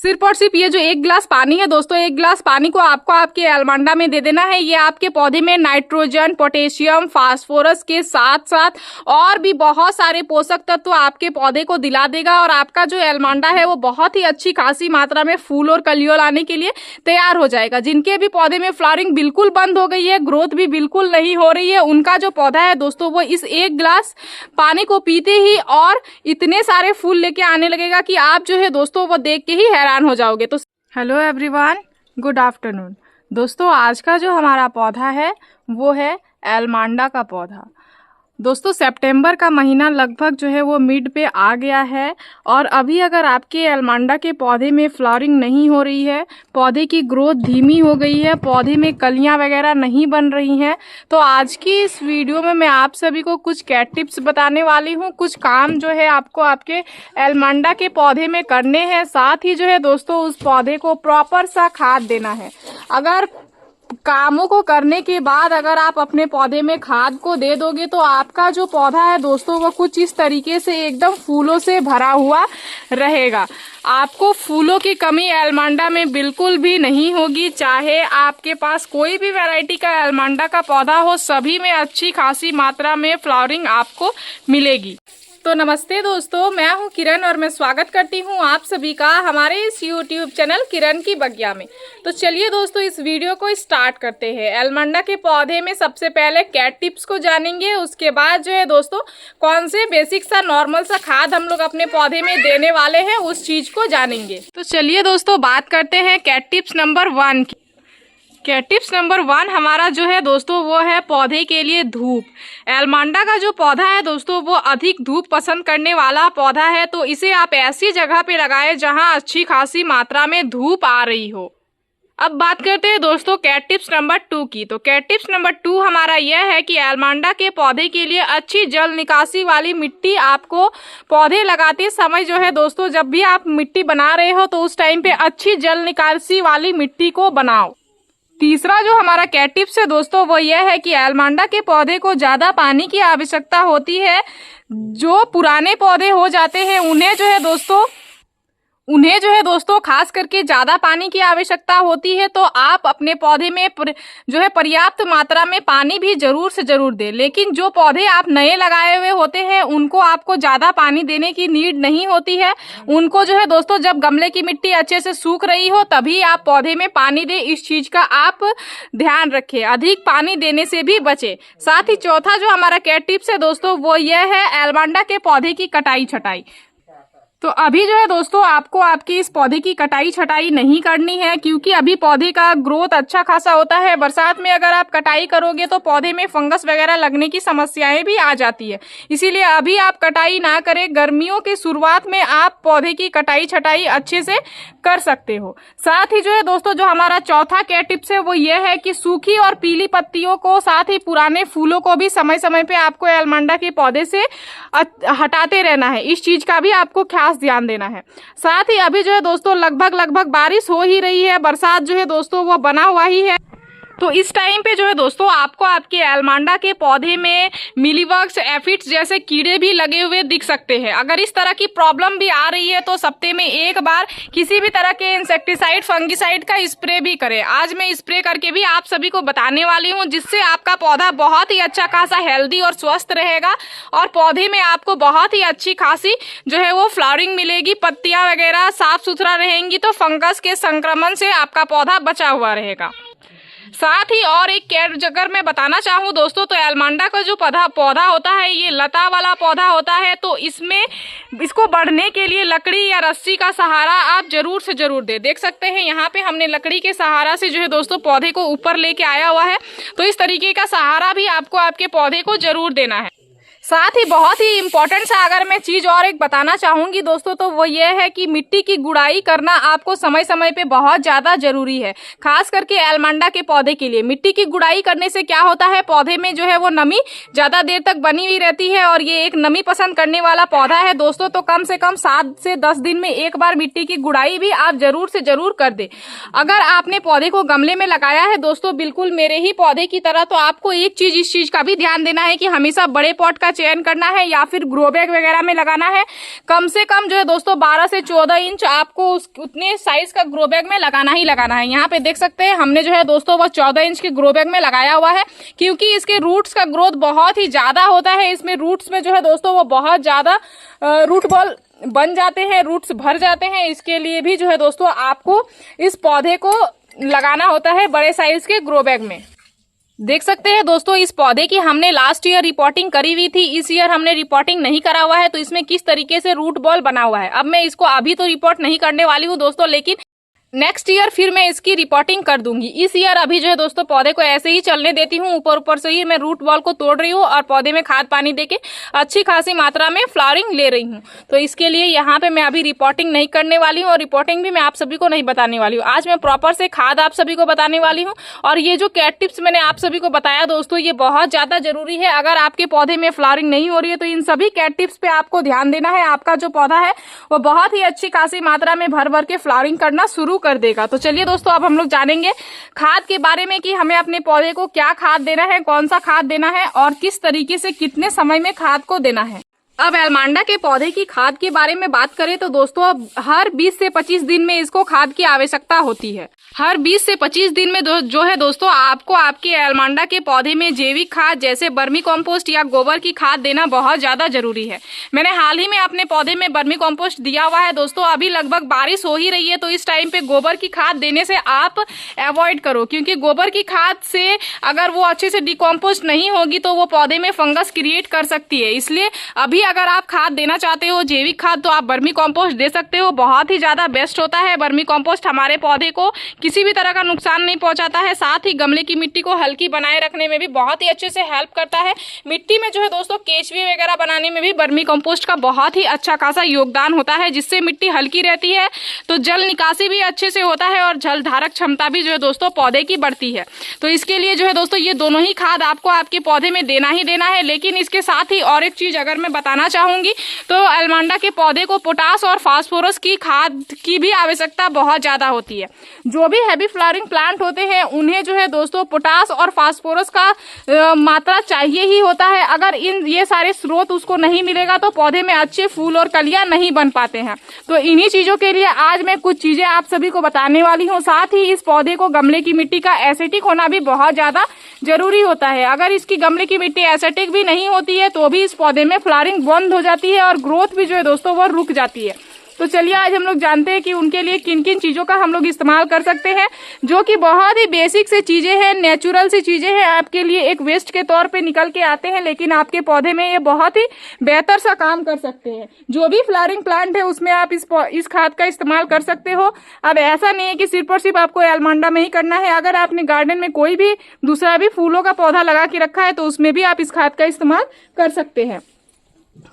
सिर्फ और सिर्फ ये जो 1 गिलास पानी है दोस्तों, 1 गिलास पानी को आपको आपके एलमांडा में दे देना है। ये आपके पौधे में नाइट्रोजन, पोटेशियम, फास्फोरस के साथ साथ और भी बहुत सारे पोषक तत्व आपके पौधे को दिला देगा और आपका जो एलमांडा है वो बहुत ही अच्छी खासी मात्रा में फूल और कलियों लाने के लिए तैयार हो जाएगा। जिनके भी पौधे में फ्लावरिंग बिल्कुल बंद हो गई है, ग्रोथ भी बिल्कुल नहीं हो रही है, उनका जो पौधा है दोस्तों वो इस 1 गिलास पानी को पीते ही और इतने सारे फूल लेके आने लगेगा कि आप जो है दोस्तों वो देख के ही हैरान हो जाओगे। तो हेलो एवरीवन, गुड आफ्टरनून दोस्तों। आज का जो हमारा पौधा है वो है एलमांडा का पौधा। दोस्तों सितंबर का महीना लगभग जो है वो मिड पे आ गया है और अभी अगर आपके एलमांडा के पौधे में फ्लावरिंग नहीं हो रही है, पौधे की ग्रोथ धीमी हो गई है, पौधे में कलियां वगैरह नहीं बन रही हैं, तो आज की इस वीडियो में मैं आप सभी को कुछ कैट टिप्स बताने वाली हूं। कुछ काम जो है आपको आपके एलमांडा के पौधे में करने हैं। साथ ही जो है दोस्तों उस पौधे को प्रॉपर सा खाद देना है। अगर कामों को करने के बाद अगर आप अपने पौधे में खाद को दे दोगे तो आपका जो पौधा है दोस्तों वो कुछ इस तरीके से एकदम फूलों से भरा हुआ रहेगा। आपको फूलों की कमी एलमांडा में बिल्कुल भी नहीं होगी। चाहे आपके पास कोई भी वैरायटी का एलमांडा का पौधा हो, सभी में अच्छी खासी मात्रा में फ्लावरिंग आपको मिलेगी। तो नमस्ते दोस्तों, मैं हूं किरण और मैं स्वागत करती हूं आप सभी का हमारे इस YouTube चैनल किरण की बगिया में। तो चलिए दोस्तों इस वीडियो को स्टार्ट करते हैं। एलमांडा के पौधे में सबसे पहले कैट टिप्स को जानेंगे, उसके बाद जो है दोस्तों कौन से बेसिक सा नॉर्मल सा खाद हम लोग अपने पौधे में देने वाले हैं उस चीज को जानेंगे। तो चलिए दोस्तों बात करते हैं कैट टिप्स नंबर 1 की। कैट टिप्स नंबर 1 हमारा जो है दोस्तों वो है पौधे के लिए धूप। एलमांडा का जो पौधा है दोस्तों वो अधिक धूप पसंद करने वाला पौधा है, तो इसे आप ऐसी जगह पे लगाएं जहां अच्छी खासी मात्रा में धूप आ रही हो। अब बात करते हैं दोस्तों कैट टिप्स नंबर 2 की। तो कैट टिप्स नंबर 2 हमारा यह है कि एलमांडा के पौधे के लिए अच्छी जल निकासी वाली मिट्टी आपको पौधे लगाते समय जो है दोस्तों जब भी आप मिट्टी बना रहे हो तो उस टाइम पे अच्छी जल निकासी वाली मिट्टी को बनाओ। तीसरा जो हमारा कैट टिप्स है दोस्तों वो यह है कि एलमांडा के पौधे को ज्यादा पानी की आवश्यकता होती है। जो पुराने पौधे हो जाते हैं उन्हें जो है दोस्तों खास करके ज्यादा पानी की आवश्यकता होती है, तो आप अपने पौधे में जो है पर्याप्त मात्रा में पानी भी जरूर से जरूर दें। लेकिन जो पौधे आप नए लगाए हुए होते हैं उनको आपको ज्यादा पानी देने की नीड नहीं होती है। उनको जो है दोस्तों जब गमले की मिट्टी अच्छे से सूख रही हो तभी आप पौधे में पानी दें। इस चीज का आप ध्यान रखें, अधिक पानी देने से भी बचे। साथ ही चौथा जो हमारा कैट टिप्स है दोस्तों वो यह है एलमांडा के पौधे की कटाई छटाई। तो अभी जो है दोस्तों आपको आपकी इस पौधे की कटाई छटाई नहीं करनी है, क्योंकि अभी पौधे का ग्रोथ अच्छा खासा होता है। बरसात में अगर आप कटाई करोगे तो पौधे में फंगस वगैरह लगने की समस्याएं भी आ जाती है, इसीलिए अभी आप कटाई ना करें। गर्मियों की शुरुआत में आप पौधे की कटाई छटाई अच्छे से कर सकते हो। साथ ही जो है दोस्तों जो हमारा चौथा कैट टिप्स है वो ये है कि सूखी और पीली पत्तियों को साथ ही पुराने फूलों को भी समय समय पे आपको एलमांडा के पौधे से हटाते रहना है। इस चीज का भी आपको खास ध्यान देना है। साथ ही अभी जो है दोस्तों लगभग बारिश हो ही रही है, बरसात जो है दोस्तों वो बना हुआ ही है, तो इस टाइम पे जो है दोस्तों आपको आपके एलमांडा के पौधे में मिलीबग्स, एफिड्स जैसे कीड़े भी लगे हुए दिख सकते हैं। अगर इस तरह की प्रॉब्लम भी आ रही है तो सप्ताह में एक बार किसी भी तरह के इंसेक्टिसाइड, फंगिसाइड का स्प्रे भी करें। आज मैं स्प्रे करके भी आप सभी को बताने वाली हूं, जिससे आपका पौधा बहुत ही अच्छा खासा हेल्दी और स्वस्थ रहेगा और पौधे में आपको बहुत ही अच्छी खासी जो है वो फ्लावरिंग मिलेगी। पत्तियां वगैरह साफ सुथरा रहेंगी तो फंगस के संक्रमण से आपका पौधा बचा हुआ रहेगा। साथ ही और एक कैट अगर मैं बताना चाहूँ दोस्तों तो एलमांडा का जो पौधा होता है ये लता वाला पौधा होता है, तो इसको बढ़ने के लिए लकड़ी या रस्सी का सहारा आप जरूर से जरूर दें। देख सकते हैं यहाँ पे हमने लकड़ी के सहारा से जो है दोस्तों पौधे को ऊपर लेके आया हुआ है, तो इस तरीके का सहारा भी आपको आपके पौधे को जरूर देना है। साथ ही बहुत ही इम्पोर्टेंट सा अगर मैं चीज और एक बताना चाहूंगी दोस्तों तो वो ये है कि मिट्टी की गुड़ाई करना आपको समय समय पे बहुत ज्यादा जरूरी है। खास करके एलमांडा के पौधे के लिए मिट्टी की गुड़ाई करने से क्या होता है, पौधे में जो है वो नमी ज्यादा देर तक बनी हुई रहती है और ये एक नमी पसंद करने वाला पौधा है दोस्तों, तो कम से कम 7 से 10 दिन में एक बार मिट्टी की गुड़ाई भी आप जरूर से जरूर कर दे। अगर आपने पौधे को गमले में लगाया है दोस्तों बिल्कुल मेरे ही पौधे की तरह, तो आपको एक चीज इस चीज का भी ध्यान देना है कि हमेशा बड़े पॉट का चयन करना है या फिर ग्रो बैग वगैरह में लगाना है। कम से कम जो है दोस्तों 12 से 14 इंच आपको उतने साइज का ग्रो बैग में लगाना ही लगाना है। यहाँ पे देख सकते हैं हमने जो है दोस्तों वो 14 इंच के ग्रो बैग में लगाया हुआ है, क्योंकि इसके रूट्स का ग्रोथ बहुत ही ज्यादा होता है। इसमें रूट्स में जो है दोस्तों वो बहुत ज्यादा रूट बॉल बन जाते हैं, रूट्स भर जाते हैं। इसके लिए भी जो है दोस्तों आपको इस पौधे को लगाना होता है बड़े साइज के ग्रो बैग में। देख सकते हैं दोस्तों इस पौधे की हमने लास्ट ईयर रिपोर्टिंग करी हुई थी, इस ईयर हमने रिपोर्टिंग नहीं करा हुआ है, तो इसमें किस तरीके से रूट बॉल बना हुआ है। अब मैं इसको अभी तो रिपोर्ट नहीं करने वाली हूँ दोस्तों, लेकिन नेक्स्ट ईयर फिर मैं इसकी रिपोर्टिंग कर दूंगी। इस ईयर अभी जो है दोस्तों पौधे को ऐसे ही चलने देती हूँ, ऊपर ऊपर से ही मैं रूट बॉल को तोड़ रही हूँ और पौधे में खाद पानी देके अच्छी खासी मात्रा में फ्लावरिंग ले रही हूँ। तो इसके लिए यहाँ पे मैं अभी रिपोर्टिंग नहीं करने वाली हूँ और रिपोर्टिंग भी मैं आप सभी को नहीं बताने वाली हूँ। आज मैं प्रॉपर से खाद आप सभी को बताने वाली हूँ। और ये जो कैट टिप्स मैंने आप सभी को बताया दोस्तों, ये बहुत ज्यादा जरूरी है। अगर आपके पौधे में फ्लावरिंग नहीं हो रही है तो इन सभी कैट टिप्स पे आपको ध्यान देना है। आपका जो पौधा है वो बहुत ही अच्छी खासी मात्रा में भर भर के फ्लावरिंग करना शुरू कर देगा। तो चलिए दोस्तों अब हम लोग जानेंगे खाद के बारे में कि हमें अपने पौधे को क्या खाद देना है, कौन सा खाद देना है और किस तरीके से कितने समय में खाद को देना है। अब एल्मांडा के पौधे की खाद के बारे में बात करें तो दोस्तों अब हर 20 से 25 दिन में इसको खाद की आवश्यकता होती है। हर 20 से 25 दिन में जो है दोस्तों आपको आपके एल्मांडा के पौधे में जैविक खाद जैसे बर्मी कंपोस्ट या गोबर की खाद देना बहुत ज्यादा जरूरी है। मैंने हाल ही में अपने पौधे में बर्मी कंपोस्ट दिया हुआ है दोस्तों। अभी लगभग बारिश हो ही रही है, तो इस टाइम पे गोबर की खाद देने से आप अवॉइड करो, क्योंकि गोबर की खाद से अगर वो अच्छे से डिकम्पोस्ट नहीं होगी तो वो पौधे में फंगस क्रिएट कर सकती है। इसलिए अभी अगर आप खाद देना चाहते हो जैविक खाद तो आप बर्मी कंपोस्ट दे सकते हो, बहुत ही ज्यादा बेस्ट होता है। बर्मी कंपोस्ट हमारे पौधे को किसी भी तरह का नुकसान नहीं पहुंचाता है, साथ ही गमले की मिट्टी को हल्की बनाए रखने में भी बहुत ही अच्छे से हेल्प करता है। मिट्टी में जो है दोस्तों केचुए वगैरह बनाने में भी बर्मी कंपोस्ट का बहुत ही अच्छा खासा योगदान होता है, जिससे मिट्टी हल्की रहती है, तो जल निकासी भी अच्छे से होता है और जल धारक क्षमता भी जो है दोस्तों पौधे की बढ़ती है। तो इसके लिए जो है दोस्तों ये दोनों ही खाद आपको आपके पौधे में देना ही देना है। लेकिन इसके साथ ही और एक चीज अगर मैं बताना चाहूंगी तो एल्मांडा के पौधे को पोटास और फास्फोरस की खाद की भी आवश्यकता बहुत ज्यादा होती है। जो भी हैवी फ्लावरिंग प्लांट होते हैं उन्हें जो है दोस्तों पोटास और फास्फोरस का मात्रा चाहिए ही होता है। अगर ये सारे स्रोत उसको नहीं मिलेगा तो पौधे में अच्छे फूल और कलियां नहीं बन पाते हैं। तो इन्हीं चीजों के लिए आज मैं कुछ चीजें आप सभी को बताने वाली हूँ। साथ ही इस पौधे को गमले की मिट्टी का एसिडिक होना भी बहुत ज्यादा जरूरी होता है। अगर इसकी गमले की मिट्टी एसिडिक भी नहीं होती है तो भी इस पौधे में फ्लावरिंग बंद हो जाती है और ग्रोथ भी जो है दोस्तों वो रुक जाती है। तो चलिए आज हम लोग जानते हैं कि उनके लिए किन किन चीज़ों का हम लोग इस्तेमाल कर सकते हैं, जो कि बहुत ही बेसिक से चीज़ें हैं, नेचुरल सी चीज़ें हैं, आपके लिए एक वेस्ट के तौर पे निकल के आते हैं, लेकिन आपके पौधे में ये बहुत ही बेहतर सा काम कर सकते हैं। जो भी फ्लावरिंग प्लांट है उसमें आप इस खाद का इस्तेमाल कर सकते हो। अब ऐसा नहीं है कि सिर्फ और सिर्फ आपको एल्मांडा में ही करना है। अगर आपने गार्डन में कोई भी दूसरा भी फूलों का पौधा लगा के रखा है तो उसमें भी आप इस खाद का इस्तेमाल कर सकते हैं।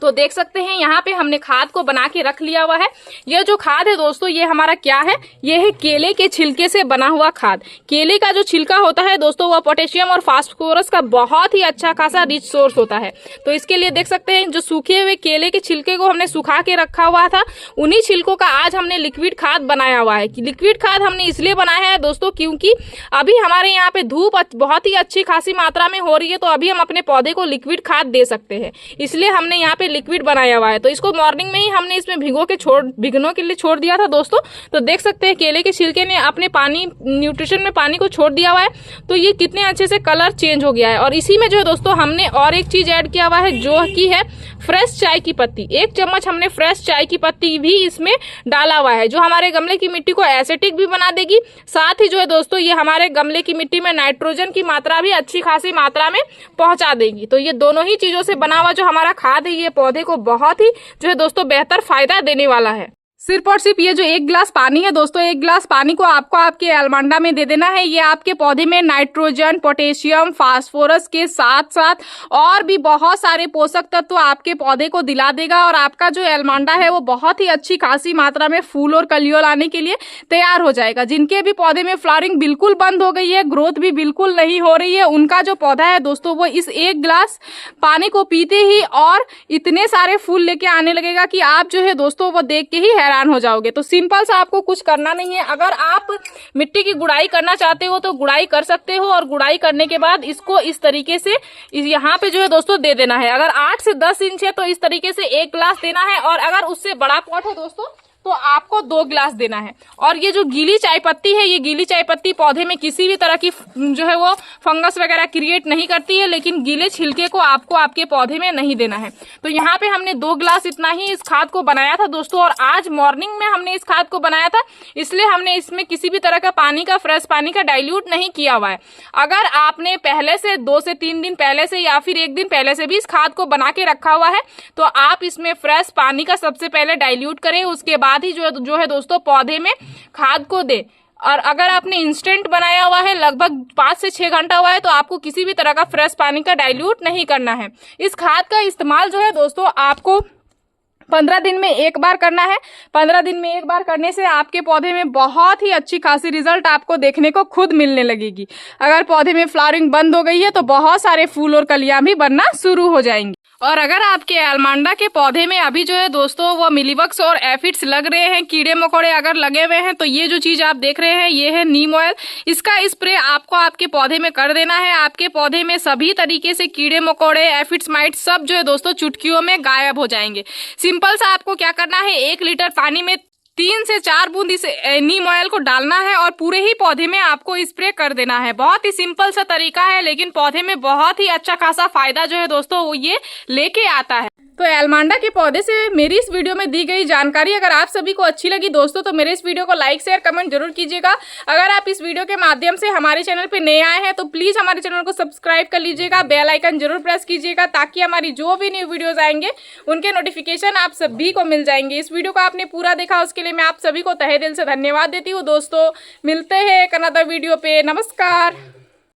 तो देख सकते हैं यहाँ पे हमने खाद को बना के रख लिया हुआ है। यह जो खाद है दोस्तों ये हमारा क्या है, ये है केले के छिलके से बना हुआ खाद। केले का जो छिलका होता है दोस्तों वह पोटेशियम और फास्फोरस का बहुत ही अच्छा खासा रिच सोर्स होता है। तो इसके लिए देख सकते हैं जो सूखे हुए केले के छिलके को हमने सुखा के रखा हुआ था, उन्हीं छिलकों का आज हमने लिक्विड खाद बनाया हुआ है। लिक्विड खाद हमने इसलिए बनाया है दोस्तों क्योंकि अभी हमारे यहाँ पे धूप बहुत ही अच्छी खासी मात्रा में हो रही है, तो अभी हम अपने पौधे को लिक्विड खाद दे सकते हैं, इसलिए हमने यहाँ पे लिक्विड बनाया हुआ है। तो इसको मॉर्निंग में ही हमने इसमें भिगोने के लिए छोड़ दिया था दोस्तों। तो देख सकते हैं केले के छिलके ने अपने न्यूट्रिशन में पानी को छोड़ दिया हुआ है, तो ये कितने अच्छे से कलर चेंज हो गया है। और इसी में जो है दोस्तों हमने और एक चीज ऐड किया हुआ है जो कि है फ्रेश चाय की पत्ती। 1 चम्मच हमने फ्रेश चाय की पत्ती भी इसमें डाला हुआ है, जो हमारे गमले की मिट्टी को एसिडिक भी बना देगी। साथ ही जो है दोस्तों ये हमारे गमले की मिट्टी में नाइट्रोजन की मात्रा भी अच्छी खासी मात्रा में पहुंचा देगी। तो ये दोनों ही चीजों से बना हुआ जो हमारा खाद है ये पौधे को बहुत ही जो है दोस्तों बेहतर फायदा देने वाला है। सिर्फ और सिर्फ ये जो 1 गिलास पानी है दोस्तों, 1 गिलास पानी को आपको आपके एल्मांडा में दे देना है। ये आपके पौधे में नाइट्रोजन, पोटेशियम, फास्फोरस के साथ साथ और भी बहुत सारे पोषक तत्व आपके पौधे को दिला देगा और आपका जो एल्मांडा है वो बहुत ही अच्छी खासी मात्रा में फूल और कलियों लाने के लिए तैयार हो जाएगा। जिनके भी पौधे में फ्लावरिंग बिल्कुल बंद हो गई है, ग्रोथ भी बिल्कुल नहीं हो रही है, उनका जो पौधा है दोस्तों वो इस 1 गिलास पानी को पीते ही और इतने सारे फूल लेके आने लगेगा कि आप जो है दोस्तों वो देख के ही हैरान हैरान हो जाओगे। तो सिंपल सा आपको कुछ करना नहीं है। अगर आप मिट्टी की गुड़ाई करना चाहते हो तो गुड़ाई कर सकते हो, और गुड़ाई करने के बाद इसको इस तरीके से यहाँ पे जो है दोस्तों दे देना है। अगर 8 से 10 इंच है तो इस तरीके से 1 गिलास देना है, और अगर उससे बड़ा पॉट है दोस्तों तो आपको 2 गिलास देना है। और ये जो गीली चाय पत्ती है, ये गीली चाय पत्ती पौधे में किसी भी तरह की जो है वो फंगस वगैरह क्रिएट नहीं करती है, लेकिन गीले छिलके को आपको आपके पौधे में नहीं देना है। तो यहाँ पे हमने 2 गिलास इतना ही इस खाद को बनाया था दोस्तों, और आज मॉर्निंग में हमने इस खाद को बनाया था, इसलिए हमने इसमें किसी भी तरह का पानी का, फ्रेश पानी का डाइल्यूट नहीं किया हुआ है। अगर आपने पहले से 2 से 3 दिन पहले से या फिर 1 दिन पहले से भी इस खाद को बना के रखा हुआ है तो आप इसमें फ्रेश पानी का सबसे पहले डाइल्यूट करें, उसके बाद ही जो है दोस्तों पौधे में खाद को दे। और अगर आपने इंस्टेंट बनाया हुआ है, लगभग 5 से 6 घंटा हुआ है, तो आपको किसी भी तरह का फ्रेश पानी का डाइल्यूट नहीं करना है। इस खाद का इस्तेमाल जो है दोस्तों आपको 15 दिन में एक बार करना है। 15 दिन में एक बार करने से आपके पौधे में बहुत ही अच्छी खासी रिजल्ट आपको देखने को खुद मिलने लगेगी। अगर पौधे में फ्लावरिंग बंद हो गई है तो बहुत सारे फूल और कलियां भी बनना शुरू हो जाएंगी। और अगर आपके एल्मांडा के पौधे में अभी जो है दोस्तों वो मिलीबग्स और एफिड्स लग रहे हैं, कीड़े मकोड़े अगर लगे हुए हैं, तो ये जो चीज आप देख रहे हैं ये है नीम ऑयल। इसका स्प्रे आपको आपके पौधे में कर देना है। आपके पौधे में सभी तरीके से कीड़े मकोड़े, एफिड्स, माइट्स सब जो है दोस्तों चुटकियों में गायब हो जाएंगे। सिंपल सा आपको क्या करना है, 1 लीटर पानी में 3 से 4 बूंद इस नीम ऑयल को डालना है और पूरे ही पौधे में आपको स्प्रे कर देना है। बहुत ही सिंपल सा तरीका है, लेकिन पौधे में बहुत ही अच्छा खासा फायदा जो है दोस्तों वो ये लेके आता है। तो एल्मांडा के पौधे से मेरी इस वीडियो में दी गई जानकारी अगर आप सभी को अच्छी लगी दोस्तों तो मेरे इस वीडियो को लाइक, शेयर, कमेंट जरूर कीजिएगा। अगर आप इस वीडियो के माध्यम से हमारे चैनल पे नए आए हैं तो प्लीज़ हमारे चैनल को सब्सक्राइब कर लीजिएगा, बेल आइकन जरूर प्रेस कीजिएगा, ताकि हमारी जो भी न्यू वीडियोज़ आएंगे उनके नोटिफिकेशन आप सभी को मिल जाएंगे। इस वीडियो को आपने पूरा देखा उसके लिए मैं आप सभी को तहे दिल से धन्यवाद देती हूँ दोस्तों। मिलते हैं एक अनदर वीडियो पे। नमस्कार।